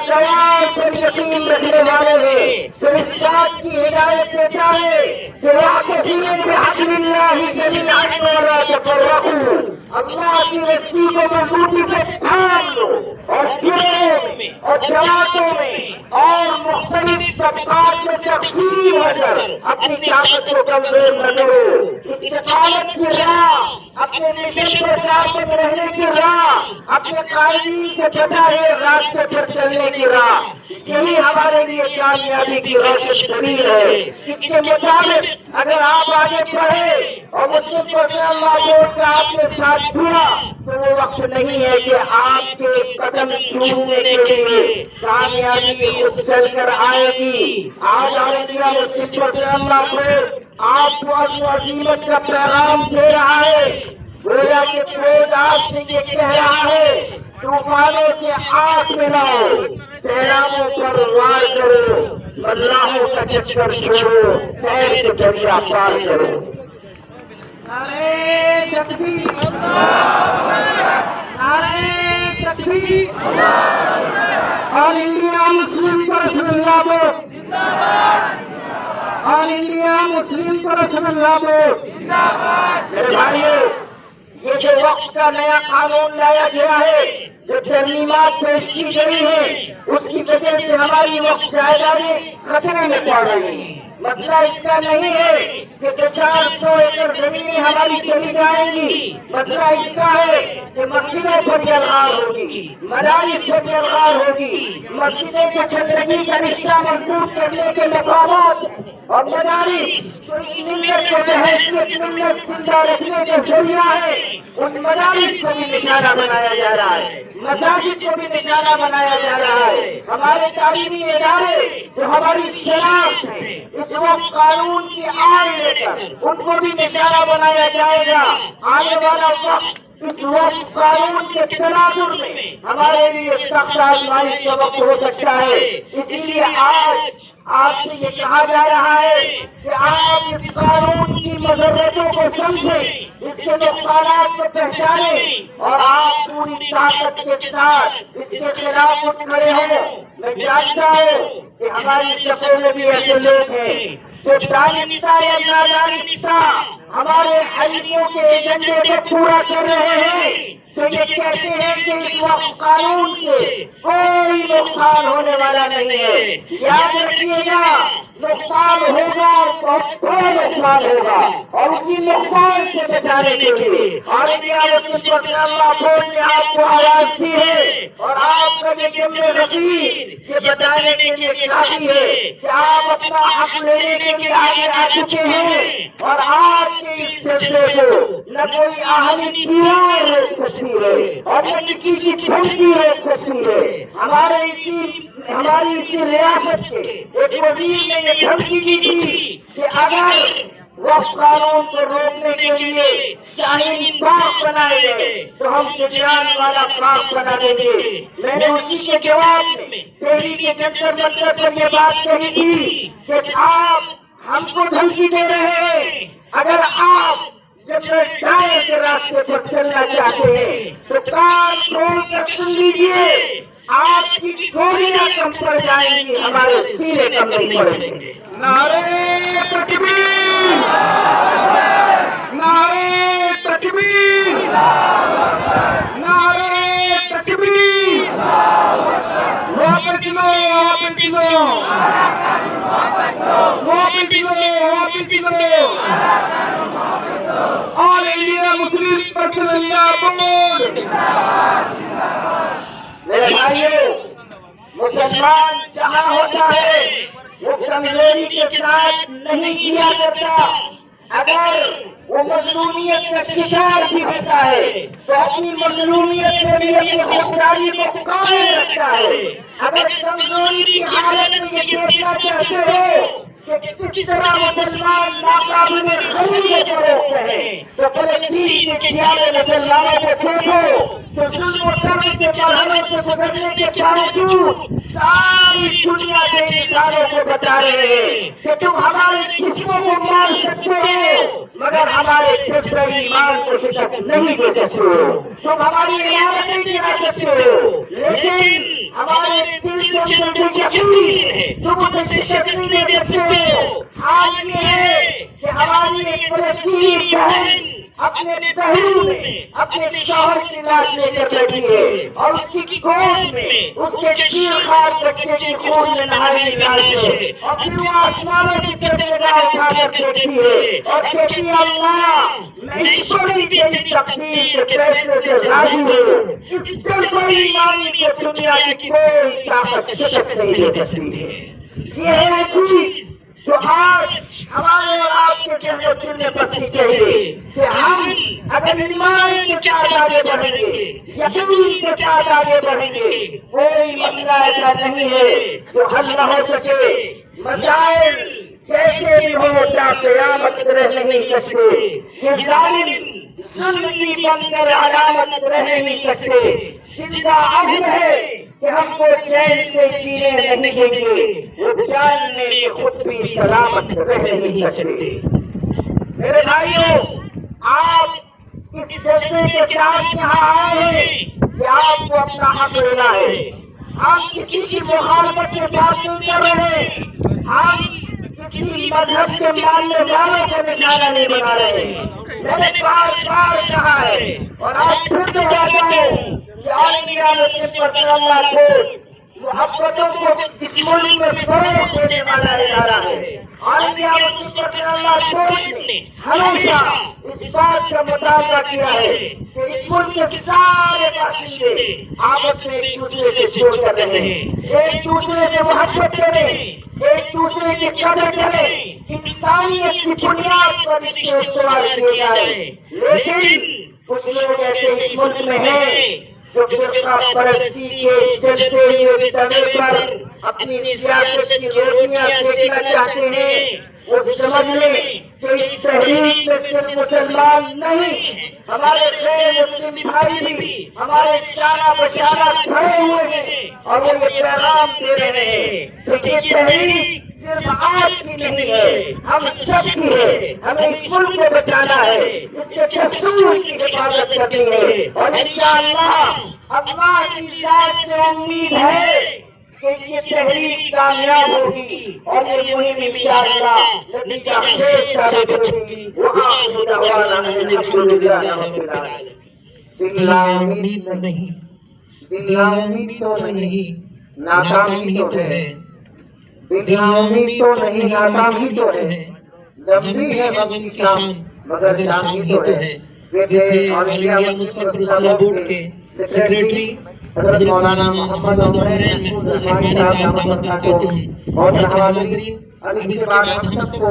زوال پر یقین رکھنے والے ہیں، جو اس بات کی ہدایت دیتا ہے کہ واعتصموا بحبل اللہ جمیعا ولا تفرقوا، اللہ کی رسی کو مضبوطی سے تھام لو، اور گروہوں میں اور جماعتوں میں اور مختلف طبقات میں تقسیم ہو کر اپنی طاقت کو کمزور نہ کرو۔ استقامت کی راہ، اپنے مشن پر کاربند رہنے کی راہ، اپنے قائدین کے بتائے راستے پر چلنے کی راہ، یہی ہمارے لیے کامیابی کی روشن دلیل ہے۔ اس کے مطابق اگر آپ آگے بڑھے اور مسلم پرسنل اللہ بورڈ کا آپ نے ساتھ دیا تو وہ وقت نہیں ہے کہ آپ کے قدم چومنے کے لیے کامیابی خود چل کر آئے گی۔ آج آل انڈیا مسلم پرسنل اللہ بورڈ آپ کو عزم و عزیمت کا پیغام دے رہا ہے۔ گویا کہ بورڈ آپ سے یہ کہہ رہا ہے، طوفانوں سے آنکھ ملاؤ، سیلابوں پر وار کرو، ملاحوں کا چکر چھوڑو، خیر کے دریا پار کرو۔ نعرہ تکبیر، نعرہ تکبیر، آل انڈیا مسلم پرسنل اللہ بورڈ، آل انڈیا مسلم پرسنل اللہ بورڈ۔ میرے بھائیو، یہ جو وقت کا نیا قانون لایا گیا ہے، جو ترمیمات پیش کی گئی ہیں، اس کی وجہ سے ہماری وقت جائیدادیں خطرے میں پڑ رہی ہیں۔ مسئلہ اس کا نہیں ہے کہ 400 ایکڑ زمینیں ہماری چلی جائیں گی، مسئلہ اس کا ہے کہ مسجدوں پر یلغار ہوگی، مدارس پر یلغار ہوگی، مسجدیں کو زندگی کا رشتہ مضبوط کرنے کے مقامات اور مدارس تو اس ملت کو بحیثیت ملت زندہ رکھنے کے ذریعہ ہے، ان مدارس کو بھی نشانہ بنایا جا رہا ہے، مساجد کو بھی نشانہ بنایا جا رہا ہے۔ ہمارے تعلیمی ادارے جو ہماری شناخت ہے، اس وقت قانون کی آڑ لے کر ان کو بھی نشانہ بنایا جائے گا۔ آنے والا وقت اس وقت قانون کے تناظر میں ہمارے لیے سخت آزمائش کا وقت ہو سکتا ہے۔ اسی لیے آج آپ سے یہ کہا جا رہا ہے کہ آپ اس قانون کی مضرتوں کو سمجھیں، اس کے نقصانات کو پہچانیں اور آپ پوری طاقت کے ساتھ اس کے خلاف اٹھ کھڑے ہوں۔ میں جانتا ہوں کہ ہماری صفوں میں بھی ایسے لوگ ہیں جو دانستہ یا نادانستہ ہمارے حریفوں کے ایجنڈے کو پورا کر رہے ہیں، تو یہ کہتے ہیں کہ اس وقت قانون سے کوئی نقصان ہونے والا نہیں ہے۔ یاد رکھیے گا، نقصان ہوگا اور بہت بڑا نقصان ہوگا، اور اسی نقصان سے بچانے کے لیے آل انڈیا مسلم پرسنل اللہ بورڈ نے آپ کو آواز دی ہے، اور آپ کا یہ ذمہ غفیر یہ بتانے کے لیے کافی ہے کہ آپ اپنا حق لینے کے لیے آگے آ چکے ہیں، اور آج کے اس سلسلے کو نہ کوئی آہنی دیوار روک سکتی ہے اور نہ کسی کی دھمکی روک سکتی ہے۔ ہماری اسی ریاست کے ایک وزیر نے یہ دھمکی دی تھی کہ اگر وقف قانون کو روکنے کے لیے شاہین باغ بنائے گئے تو ہم چچیان والا باغ بنا دیں گے۔ میں نے اسی کے جواب میں دہلی کے جنتر منتر پر یہ بات کہی تھی کہ آپ ہم کو دھمکی دے رہے ہیں، اگر آپ جنرل ڈائر کے راستے پر چلنا چاہتے ہیں تو کان کھول کر سن لیجیے، آپ کی گولیاں کم پڑ جائیں گی، ہمارے سینے کم نہیں پڑیں گے۔ نعرہ تکبیر، نعرہ تکبیر، نعرہ تکبیر، واپس لو، واپس لو، واپس لو، واپس لو، آل انڈیا مسلم پرسنل اللہ بورڈ۔ میرے بھائیو، مسلمان جہاں ہوتا ہے وہ کمزوری کے ساتھ نہیں کیا کرتا، اگر وہ مظلومیت کا شکار بھی ہوتا ہے تو اپنی مظلومیت سے بھی اپنی خودداری کو قائم رکھتا ہے۔ اگر کمزوری کی حالت میں یہ دیکھنا چاہتے ہو کہ کس طرح مسلمان ناقابل خرید فروخت ہیں تو فلسطین کے 46 مسلمانوں کو دیکھو تو ظلم و درد کے مرحلوں سے گزرنے کے باوجود ساری دنیا کے انسانوں کو بتا رہے ہیں کہ تم ہمارے جسموں کو مار سکتے ہو مگر ہمارے جذبہ ایمان کو شکست نہیں دے سکتے ہو، تم ہماری عمارتیں گرا سکتے ہو لیکن ہمارے دل کے اندر جو یقین ہے تم اسے شکل نہیں دے سکتے ہو. حال یہ ہے کہ ہماری ایک فلسطینی بہن اپنے پہلو میں اپنے شوہر کی لاش لے کر بیٹھی ہے اور اس کی گود میں اس کے چیرخوار بچے کی خون میں نہائی ہوئی لاش ہے. اور پھر وہ آسمانوں کی طرف نگاہ اٹھا کر دیکھتی ہے اور کہتی ہے اللہ میں اس پر بھی تیری تقدیر کے فیصلے سے راضی ہوں. اس جذبہ ایمانی کو دنیا کی کوئی طاقت شکست نہیں دے سکتی ہے. یہ ہے وہ چیز جو آج ہمارے اور آپ کے ذہن و دل میں بسنی چاہیے کہ ہم اگر ایمان کے ساتھ آگے بڑھیں گے، یقین کے ساتھ آگے بڑھیں گے، کوئی مسئلہ ایسا نہیں ہے جو حل نہ ہو سکے. مسائل کیسے بھی ہو کیا قیامت رہ نہیں سکتے. یہ ظالم ظلم کی بن کر علامت رہ نہیں سکتے. زندہ عہد ہے کہ ہم کو چین سے جینے نہیں دیں گے. وہ جاننے کے خود بھی سلامت رہ نہیں سکتے. میرے بھائیوں، آپ اس جذبے کے ساتھ یہاں آئے ہیں کہ آپ کو اپنا حق لینا ہے. ہم کسی کی مخالفت میں بات نہیں کر رہے. ہم کسی مذہب کے ماننے والوں کو نشانہ نہیں بنا رہے. میں نے بار بار کہا ہے اور آج پھر دہراتا ہوں کہ آل انڈیا مسلم پرسنل لا بورڈ محبتوں کو اس ملک میں فروغ دینے والا ادارہ ہے. آل انڈیا مسلم پرسنل لا بورڈ نے ہمیشہ اس بات کا مطالبہ کیا ہے کہ اس ملک کے سارے باشندے آپس میں ایک دوسرے سے جوڑ کر رہیں، ایک دوسرے سے محبت کریں، ایک دوسرے کی قدر کریں، انسانیت کی بنیاد پر اس کے استوار کیے جائیں. لیکن کچھ لوگ ایسے اس ملک میں ہیں جو فرقہ پرستی کے جلتے ہوئے تنے پر اپنی سیاست کی روٹیاں سیکنا چاہتے ہیں. وہ سمجھ لیں کہ اس تحریک میں صرف مسلمان نہیں، ہمارے غیر مسلم بھائی بھی ہمارے شانہ بشانہ کھڑے ہوئے ہیں اور وہ یہ پیغام دے رہے ہیں کہ یہ تحریک صرف آپ کی نہیں ہے، ہم سب کی ہے. ہمیں اس ملک کو بچانا ہے، اس کے دستور کی حفاظت کرنی ہے. اور انشاءاللہ اللہ کی ذات سے امید ہے کہ یہ تحریک کامیاب ہوگی اور یہ مہم انشاءاللہ نتیجہ خیز ثابت ہوگی. وآخر دعوانا ان الحمدللہ رب العالمین. دل امید نہیں، دل امید تو نہیں، ناکامی تو ہے. دل امید تو نہیں، ناکامی تو ہے. لمبی ہے وقت کی شام مگر شامی تو ہے. یہ تھے آل انڈیا مسلم پرسنل لا بورڈ کے سیکریٹری حضرت مولانا محمد عمر محفوظ رحمانی صاحب دامت برکاتہم. اور حاضرین، اب اس کے بعد ہم سب کو